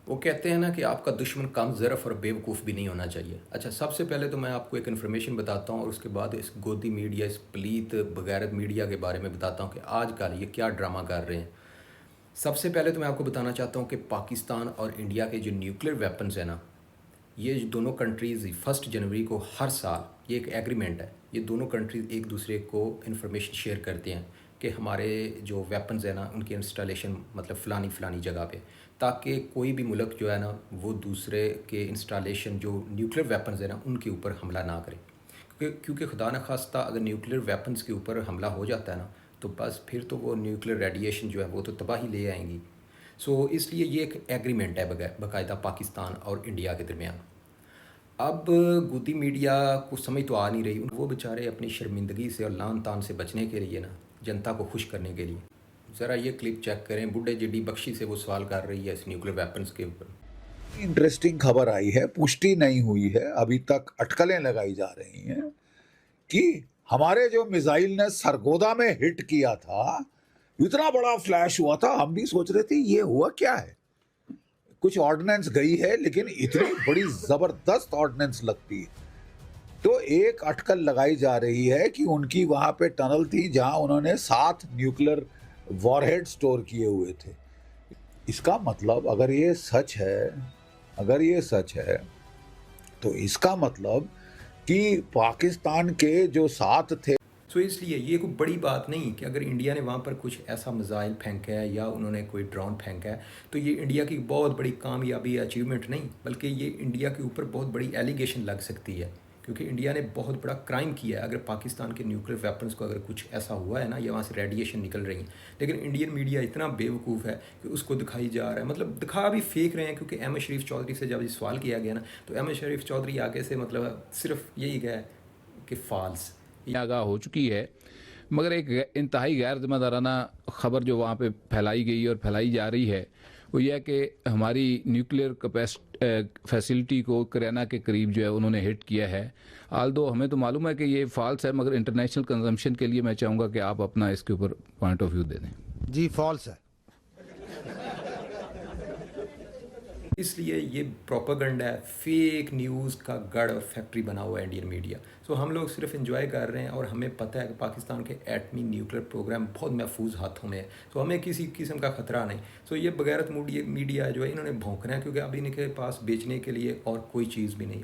वो कहते हैं ना कि आपका दुश्मन कम ज़रफ़ और बेवकूफ़ भी नहीं होना चाहिए। अच्छा, सबसे पहले तो मैं आपको एक इन्फॉर्मेशन बताता हूँ और उसके बाद इस गोदी मीडिया, इस पलीत बगैरत मीडिया के बारे में बताता हूँ कि आजकल ये क्या ड्रामा कर रहे हैं। सबसे पहले तो मैं आपको बताना चाहता हूँ कि पाकिस्तान और इंडिया के जो न्यूक्लियर वेपन्स हैं ना, ये दोनों कंट्रीज़ 1 जनवरी को हर साल, ये एक एग्रीमेंट है, ये दोनों कंट्रीज़ एक दूसरे को इन्फॉर्मेशन शेयर करते हैं कि हमारे जो वेपन्स हैं ना उनकी इंस्टॉलेशन मतलब फ़लानी फ़लानी जगह पे, ताकि कोई भी मुल्क जो है ना वो दूसरे के इंस्टॉलेशन जो न्यूक्लियर वेपन्स हैं ना उनके ऊपर हमला ना करे। क्योंकि खुदा न खास्ता अगर न्यूक्लियर वेपन्स के ऊपर हमला हो जाता है ना, तो बस फिर तो वो न्यूक्लियर रेडिएशन जो है वो तो तबाही ले आएंगी। सो इसलिए ये एक एग्रीमेंट है बाकायदा पाकिस्तान और इंडिया के दरमियान। अब गोदी मीडिया को समझ तो आ नहीं रही, वो बेचारे अपनी शर्मिंदगी से और लान तान से बचने के लिए ना, जनता को खुश करने के लिए, ज़रा ये क्लिप चेक करें। बुढ़े जिड्डी बख्शी से वो सवाल कर रही है इस न्यूक्लियर वेपन्स के ऊपर। इंटरेस्टिंग खबर आई है, पुष्टि नहीं हुई है, अभी तक अटकलें लगाई जा रही हैं कि हमारे जो मिसाइल ने सरगोदा में हिट किया था, इतना बड़ा फ्लैश हुआ था, हम भी सोच रहे थे ये हुआ क्या है। कुछ ऑर्डिनेंस गई है, लेकिन इतनी बड़ी जबरदस्त ऑर्डिनेंस लगती है। तो एक अटकल लगाई जा रही है कि उनकी वहां पे टनल थी जहां उन्होंने 7 न्यूक्लियर वॉरहेड स्टोर किए हुए थे। इसका मतलब अगर ये सच है तो इसका मतलब कि पाकिस्तान के जो 7 थे। सो इसलिए ये कोई बड़ी बात नहीं कि अगर इंडिया ने वहाँ पर कुछ ऐसा मिसाइल फेंका है या उन्होंने कोई ड्रोन फेंका है, तो ये इंडिया की बहुत बड़ी कामयाबी अचीवमेंट नहीं, बल्कि ये इंडिया के ऊपर बहुत बड़ी एलिगेशन लग सकती है, क्योंकि इंडिया ने बहुत बड़ा क्राइम किया है अगर पाकिस्तान के न्यूक्लियर वेपन्स को अगर कुछ ऐसा हुआ है ना या वहाँ से रेडिएशन निकल रही है। लेकिन इंडियन मीडिया इतना बेवकूफ़ है कि उसको दिखाई जा रहा है, मतलब दिखा भी फेंक रहे हैं, क्योंकि अहमद शरीफ चौधरी से जब ये सवाल किया गया ना, तो अहमद शरीफ चौधरी आगे से मतलब सिर्फ यही गया कि फ़ाल्स। आगाह हो चुकी है, मगर एक इंतहाई गैर जिम्मेदाराना खबर जो वहाँ पे फैलाई गई और फैलाई जा रही है वो यह है कि हमारी न्यूक्लियर फैसिलिटी को करियाना के करीब जो है उन्होंने हिट किया है। आल दो हमें तो मालूम है कि ये फॉल्स है, मगर इंटरनेशनल कंजम्पशन के लिए मैं चाहूँगा कि आप अपना इसके ऊपर पॉइंट ऑफ व्यू दे दें। जी फॉल्स है। इसलिए ये प्रोपेगेंडा है, फेक न्यूज़ का गढ़ और फैक्ट्री बना हुआ है इंडियन मीडिया। सो हम लोग सिर्फ एंजॉय कर रहे हैं और हमें पता है कि पाकिस्तान के एटमी न्यूक्लियर प्रोग्राम बहुत महफूज हाथों में है। सो हमें किसी किस्म का ख़तरा नहीं। सो ये बगैरत मीडिया जो है इन्होंने भौंकना है, क्योंकि अब इनके पास बेचने के लिए और कोई चीज़ भी नहीं।